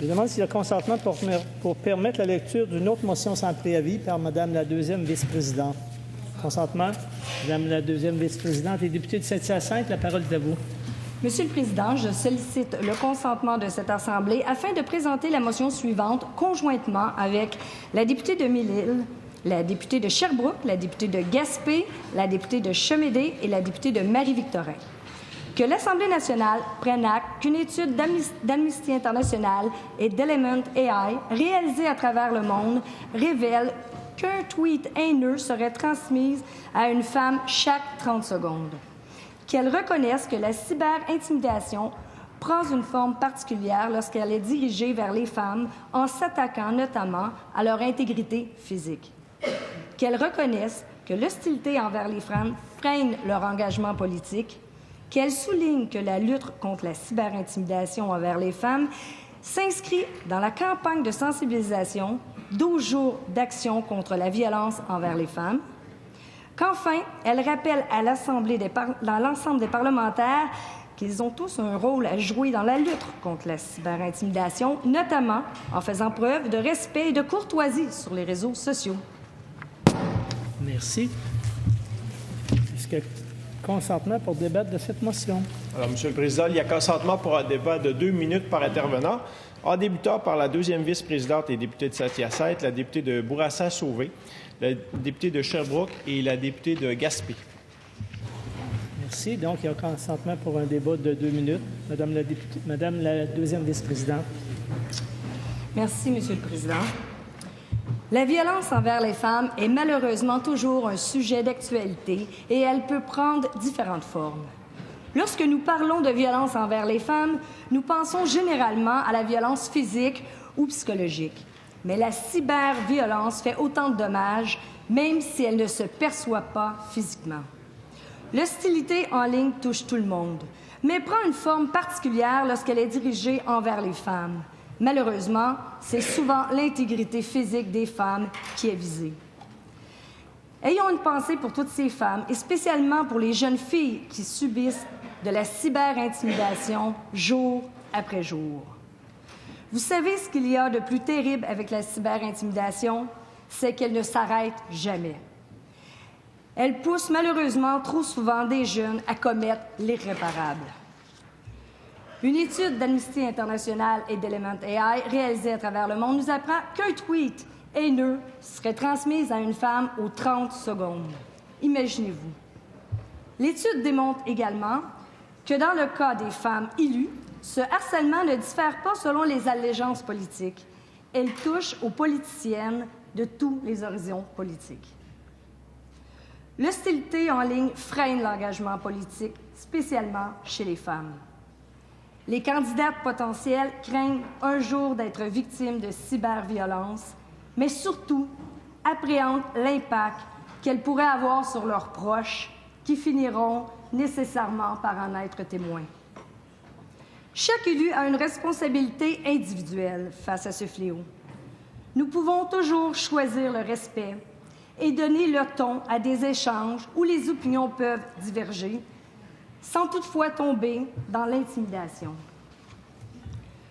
Je demande s'il y a consentement pour permettre la lecture d'une autre motion sans préavis par Mme la deuxième vice-présidente. Consentement. Madame la deuxième vice-présidente et députée de Saint-Hyacinthe, la parole est à vous. Monsieur le Président, je sollicite le consentement de cette Assemblée afin de présenter la motion suivante conjointement avec la députée de Mille-Îles, la députée de Sherbrooke, la députée de Gaspé, la députée de Chemédé et la députée de Marie-Victorin. Que l'Assemblée nationale prenne acte qu'une étude d'Amnesty International et d'Element AI réalisée à travers le monde révèle qu'un tweet haineux serait transmis à une femme chaque 30 secondes. Qu'elle reconnaisse que la cyberintimidation prend une forme particulière lorsqu'elle est dirigée vers les femmes en s'attaquant notamment à leur intégrité physique. Qu'elle reconnaisse que l'hostilité envers les femmes freine leur engagement politique. Qu'elle souligne que la lutte contre la cyberintimidation envers les femmes s'inscrit dans la campagne de sensibilisation 12 jours d'action contre la violence envers les femmes. Qu'enfin, elle rappelle à l'Assemblée dans l'ensemble des parlementaires qu'ils ont tous un rôle à jouer dans la lutte contre la cyberintimidation, notamment en faisant preuve de respect et de courtoisie sur les réseaux sociaux. Merci. Est-ce que consentement pour débattre de cette motion? Alors, Monsieur le Président, il y a consentement pour un débat de 2 minutes par intervenant, en débutant par la deuxième vice-présidente et députée de Saint-Hyacinthe, la députée de Bourassa-Sauvé, la députée de Sherbrooke et la députée de Gaspé. Merci. Donc, il y a consentement pour un débat de 2 minutes. Madame la deuxième vice-présidente. Merci, Monsieur le Président. La violence envers les femmes est malheureusement toujours un sujet d'actualité et elle peut prendre différentes formes. Lorsque nous parlons de violence envers les femmes, nous pensons généralement à la violence physique ou psychologique. Mais la cyberviolence fait autant de dommages, même si elle ne se perçoit pas physiquement. L'hostilité en ligne touche tout le monde, mais prend une forme particulière lorsqu'elle est dirigée envers les femmes. Malheureusement, c'est souvent l'intégrité physique des femmes qui est visée. Ayons une pensée pour toutes ces femmes, et spécialement pour les jeunes filles qui subissent de la cyberintimidation jour après jour. Vous savez ce qu'il y a de plus terrible avec la cyberintimidation? C'est qu'elle ne s'arrête jamais. Elle pousse malheureusement trop souvent des jeunes à commettre l'irréparable. Une étude d'Amnesty International et d'Element AI réalisée à travers le monde nous apprend qu'un tweet haineux serait transmis à une femme aux 30 secondes. Imaginez-vous. L'étude démontre également que dans le cas des femmes élues, ce harcèlement ne diffère pas selon les allégeances politiques. Elle touche aux politiciennes de tous les horizons politiques. L'hostilité en ligne freine l'engagement politique, spécialement chez les femmes. Les candidates potentielles craignent un jour d'être victimes de cyberviolence, mais surtout appréhendent l'impact qu'elles pourraient avoir sur leurs proches, qui finiront nécessairement par en être témoins. Chaque élu a une responsabilité individuelle face à ce fléau. Nous pouvons toujours choisir le respect et donner le ton à des échanges où les opinions peuvent diverger, sans toutefois tomber dans l'intimidation.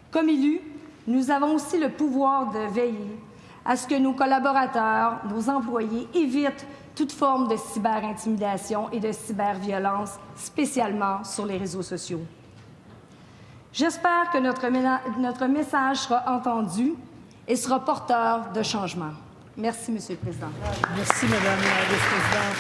Comme élus, nous avons aussi le pouvoir de veiller à ce que nos collaborateurs, nos employés évitent toute forme de cyberintimidation et de cyberviolence, spécialement sur les réseaux sociaux. J'espère que notre message sera entendu et sera porteur de changement. Merci, Monsieur le Président. Merci, Madame la vice-présidente.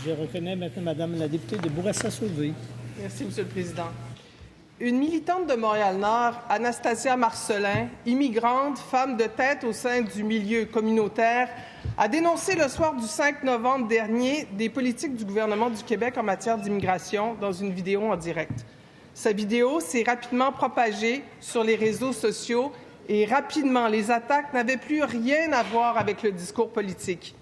Je reconnais maintenant Madame la députée de Bourassa-Sauvé. Merci, Monsieur le Président. Une militante de Montréal-Nord, Anastasia Marcelin, immigrante, femme de tête au sein du milieu communautaire, a dénoncé le soir du 5 novembre dernier des politiques du gouvernement du Québec en matière d'immigration dans une vidéo en direct. Sa vidéo s'est rapidement propagée sur les réseaux sociaux et rapidement, les attaques n'avaient plus rien à voir avec le discours politique.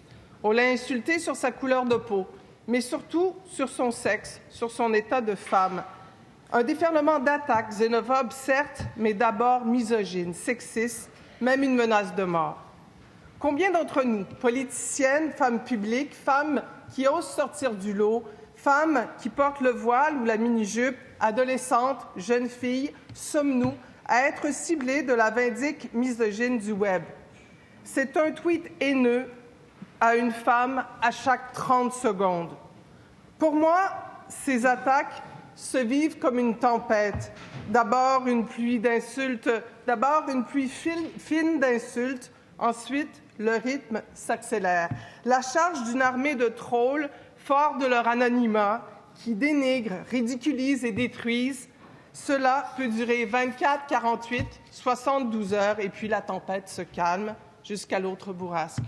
On l'a insultée sur sa couleur de peau, mais surtout sur son sexe, sur son état de femme. Un déferlement d'attaques xénophobes, certes, mais d'abord misogynes, sexistes, même une menace de mort. Combien d'entre nous, politiciennes, femmes publiques, femmes qui osent sortir du lot, femmes qui portent le voile ou la mini-jupe, adolescentes, jeunes filles, sommes-nous à être ciblées de la vindicte misogyne du web? C'est un tweet haineux à une femme à chaque 30 secondes. Pour moi, ces attaques se vivent comme une tempête. D'abord une pluie d'insultes, d'abord une pluie fine d'insultes, ensuite le rythme s'accélère. La charge d'une armée de trolls, forts de leur anonymat, qui dénigrent, ridiculisent et détruisent, cela peut durer 24, 48, 72 heures et puis la tempête se calme jusqu'à l'autre bourrasque.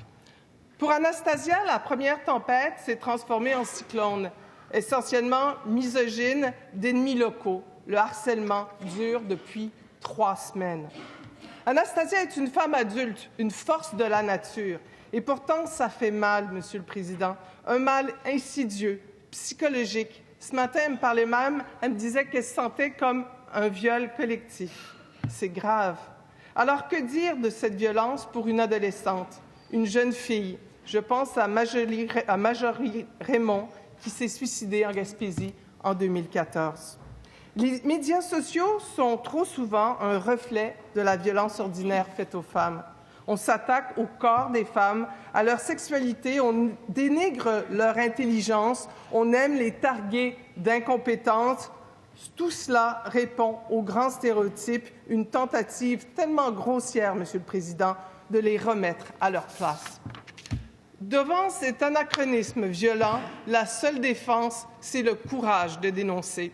Pour Anastasia, la première tempête s'est transformée en cyclone, essentiellement misogyne d'ennemis locaux. Le harcèlement dure depuis 3 semaines. Anastasia est une femme adulte, une force de la nature. Et pourtant, ça fait mal, Monsieur le Président. Un mal insidieux, psychologique. Ce matin, elle me parlait même, elle me disait qu'elle se sentait comme un viol collectif. C'est grave. Alors, que dire de cette violence pour une adolescente, une jeune fille? Je pense à Marjorie Raymond, qui s'est suicidée en Gaspésie en 2014. Les médias sociaux sont trop souvent un reflet de la violence ordinaire faite aux femmes. On s'attaque au corps des femmes, à leur sexualité, on dénigre leur intelligence, on aime les targuer d'incompétentes. Tout cela répond aux grands stéréotypes, une tentative tellement grossière, Monsieur le Président, de les remettre à leur place. Devant cet anachronisme violent, la seule défense, c'est le courage de dénoncer.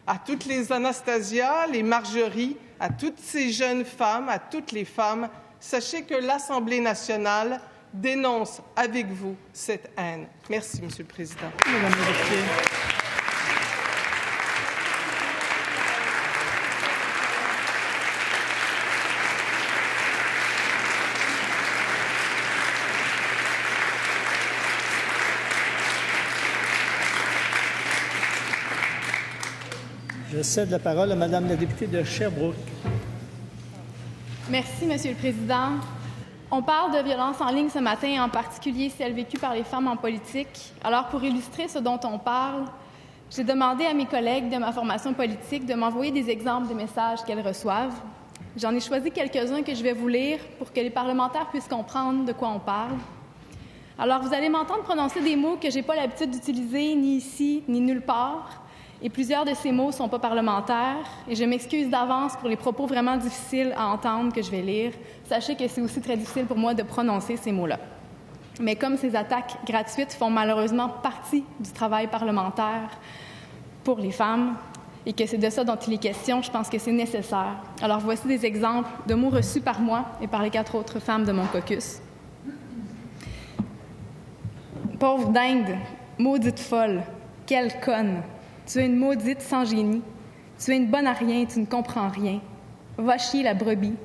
À toutes les Anastasia, les Marjorie, à toutes ces jeunes femmes, à toutes les femmes, sachez que l'Assemblée nationale dénonce avec vous cette haine. Merci, Monsieur le Président. Madame la députée. Je cède la parole à Madame la députée de Sherbrooke. Merci, Monsieur le Président. On parle de violence en ligne ce matin, en particulier celle vécue par les femmes en politique. Alors, pour illustrer ce dont on parle, j'ai demandé à mes collègues de ma formation politique de m'envoyer des exemples de messages qu'elles reçoivent. J'en ai choisi quelques-uns que je vais vous lire pour que les parlementaires puissent comprendre de quoi on parle. Alors, vous allez m'entendre prononcer des mots que je n'ai pas l'habitude d'utiliser ni ici, ni nulle part. Et plusieurs de ces mots ne sont pas parlementaires. Et je m'excuse d'avance pour les propos vraiment difficiles à entendre que je vais lire. Sachez que c'est aussi très difficile pour moi de prononcer ces mots-là. Mais comme ces attaques gratuites font malheureusement partie du travail parlementaire pour les femmes et que c'est de ça dont il est question, je pense que c'est nécessaire. Alors voici des exemples de mots reçus par moi et par les 4 autres femmes de mon caucus. Pauvre dinde, maudite folle, quelle conne! Tu es une maudite sans génie. Tu es une bonne à rien, tu ne comprends rien. Va chier la brebis.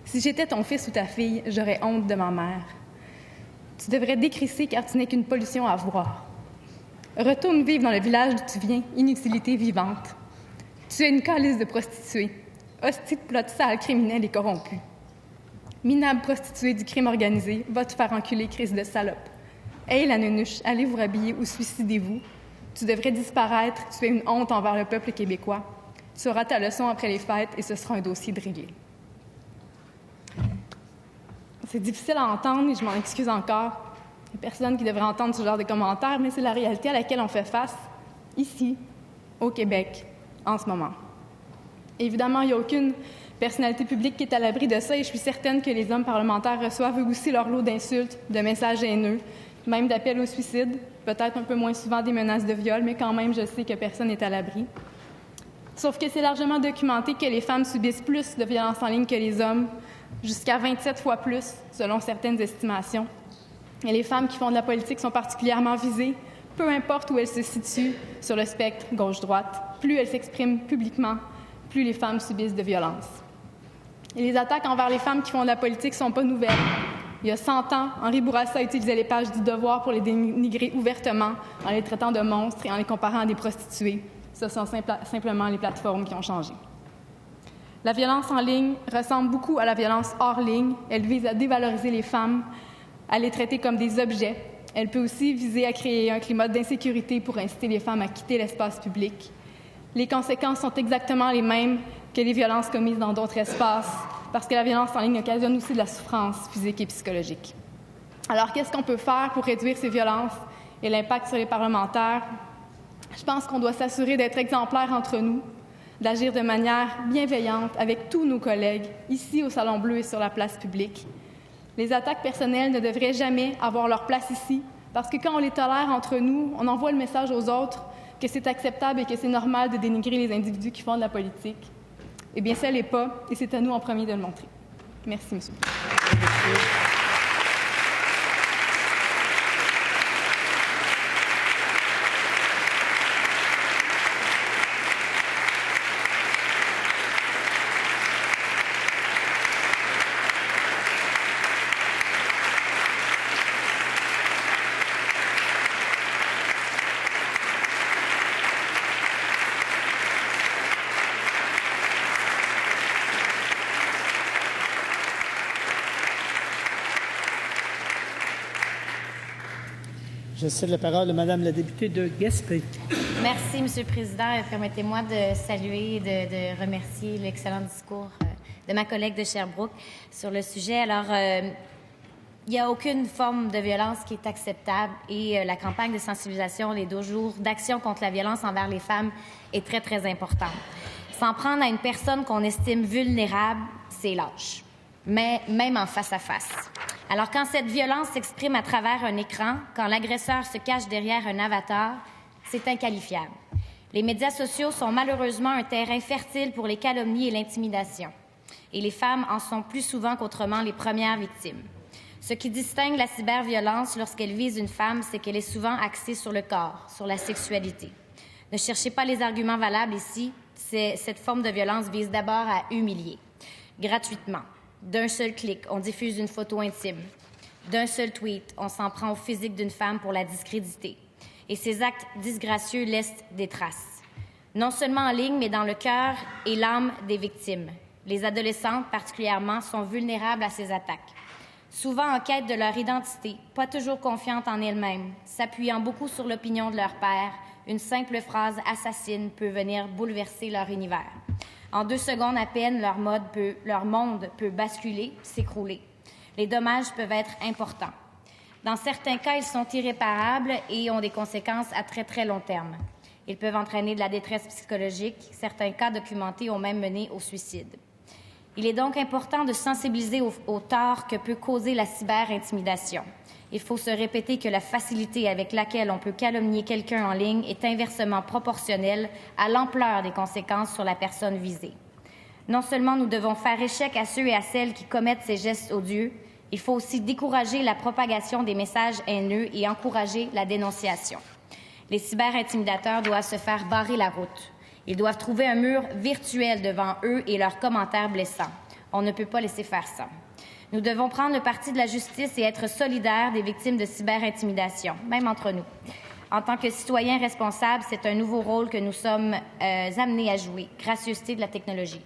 Si j'étais ton fils ou ta fille, j'aurais honte de ma mère. Tu devrais décrisser car tu n'es qu'une pollution à voir. Retourne vivre dans le village d'où tu viens, inutilité vivante. Tu es une calice de prostituée, hostie de plot sale, criminelle et corrompue. Minable prostituée du crime organisé, va te faire enculer, crise de salope. Hey la nunuche, allez vous rhabiller ou suicidez-vous. Tu devrais disparaître, tu es une honte envers le peuple québécois. Tu auras ta leçon après les fêtes et ce sera un dossier de réglé. C'est difficile à entendre et je m'en excuse encore. Il n'y a personne qui devrait entendre ce genre de commentaires, mais c'est la réalité à laquelle on fait face ici, au Québec, en ce moment. Évidemment, il n'y a aucune personnalité publique qui est à l'abri de ça et je suis certaine que les hommes parlementaires reçoivent eux aussi leur lot d'insultes, de messages haineux, même d'appels au suicide, peut-être un peu moins souvent des menaces de viol, mais quand même, je sais que personne n'est à l'abri. Sauf que c'est largement documenté que les femmes subissent plus de violences en ligne que les hommes, jusqu'à 27 fois plus, selon certaines estimations. Et les femmes qui font de la politique sont particulièrement visées, peu importe où elles se situent sur le spectre gauche-droite. Plus elles s'expriment publiquement, plus les femmes subissent de violences. Et les attaques envers les femmes qui font de la politique ne sont pas nouvelles. Il y a 100 ans, Henri Bourassa utilisait les pages du Devoir pour les dénigrer ouvertement en les traitant de monstres et en les comparant à des prostituées. Ce sont simplement les plateformes qui ont changé. La violence en ligne ressemble beaucoup à la violence hors ligne. Elle vise à dévaloriser les femmes, à les traiter comme des objets. Elle peut aussi viser à créer un climat d'insécurité pour inciter les femmes à quitter l'espace public. Les conséquences sont exactement les mêmes que les violences commises dans d'autres espaces, parce que la violence en ligne occasionne aussi de la souffrance physique et psychologique. Alors, qu'est-ce qu'on peut faire pour réduire ces violences et l'impact sur les parlementaires? Je pense qu'on doit s'assurer d'être exemplaires entre nous, d'agir de manière bienveillante avec tous nos collègues, ici au Salon Bleu et sur la place publique. Les attaques personnelles ne devraient jamais avoir leur place ici, parce que quand on les tolère entre nous, on envoie le message aux autres que c'est acceptable et que c'est normal de dénigrer les individus qui font de la politique. Eh bien, ça l'est pas, et c'est à nous en premier de le montrer. Merci, monsieur. Je cède la parole à Madame la députée de Gaspé. Merci, Monsieur le Président. Permettez-moi de saluer et de remercier l'excellent discours de ma collègue de Sherbrooke sur le sujet. Alors, il n'y a aucune forme de violence qui est acceptable et la campagne de sensibilisation, les 12 jours d'action contre la violence envers les femmes est très, très importante. S'en prendre à une personne qu'on estime vulnérable, c'est lâche, mais même en face à face. Alors, quand cette violence s'exprime à travers un écran, quand l'agresseur se cache derrière un avatar, c'est inqualifiable. Les médias sociaux sont malheureusement un terrain fertile pour les calomnies et l'intimidation. Et les femmes en sont plus souvent qu'autrement les premières victimes. Ce qui distingue la cyberviolence lorsqu'elle vise une femme, c'est qu'elle est souvent axée sur le corps, sur la sexualité. Ne cherchez pas les arguments valables ici. Cette forme de violence vise d'abord à humilier, gratuitement. D'un seul clic, on diffuse une photo intime. D'un seul tweet, on s'en prend au physique d'une femme pour la discréditer. Et ces actes disgracieux laissent des traces. Non seulement en ligne, mais dans le cœur et l'âme des victimes. Les adolescentes, particulièrement, sont vulnérables à ces attaques. Souvent en quête de leur identité, pas toujours confiantes en elles-mêmes, s'appuyant beaucoup sur l'opinion de leur père, une simple phrase assassine peut venir bouleverser leur univers. En 2 secondes à peine, leur monde peut basculer, s'écrouler. Les dommages peuvent être importants. Dans certains cas, ils sont irréparables et ont des conséquences à très, très long terme. Ils peuvent entraîner de la détresse psychologique. Certains cas documentés ont même mené au suicide. Il est donc important de sensibiliser au tort que peut causer la cyberintimidation. Il faut se répéter que la facilité avec laquelle on peut calomnier quelqu'un en ligne est inversement proportionnelle à l'ampleur des conséquences sur la personne visée. Non seulement nous devons faire échec à ceux et à celles qui commettent ces gestes odieux, il faut aussi décourager la propagation des messages haineux et encourager la dénonciation. Les cyberintimidateurs doivent se faire barrer la route. Ils doivent trouver un mur virtuel devant eux et leurs commentaires blessants. On ne peut pas laisser faire ça. Nous devons prendre le parti de la justice et être solidaires des victimes de cyberintimidation, même entre nous. En tant que citoyens responsables, c'est un nouveau rôle que nous sommes amenés à jouer, gracieuseté de la technologie.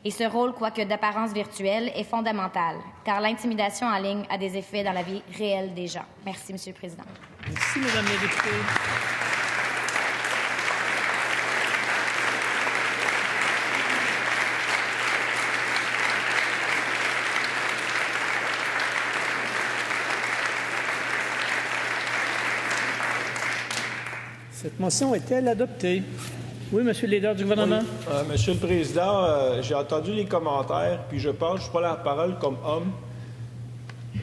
Et ce rôle, quoique d'apparence virtuelle, est fondamental, car l'intimidation en ligne a des effets dans la vie réelle des gens. Merci, Monsieur le Président. Merci, Madame la députée. Cette motion est-elle adoptée? Oui, Monsieur le leader du gouvernement. Oui. Monsieur le Président, j'ai entendu les commentaires, puis je prends la parole comme homme.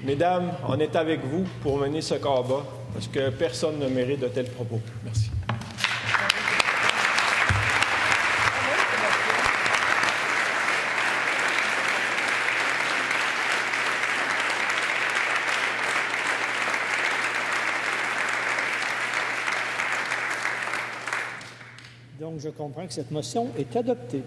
Mesdames, on est avec vous pour mener ce combat, parce que personne ne mérite de tels propos. Merci. Donc, je comprends que cette motion est adoptée.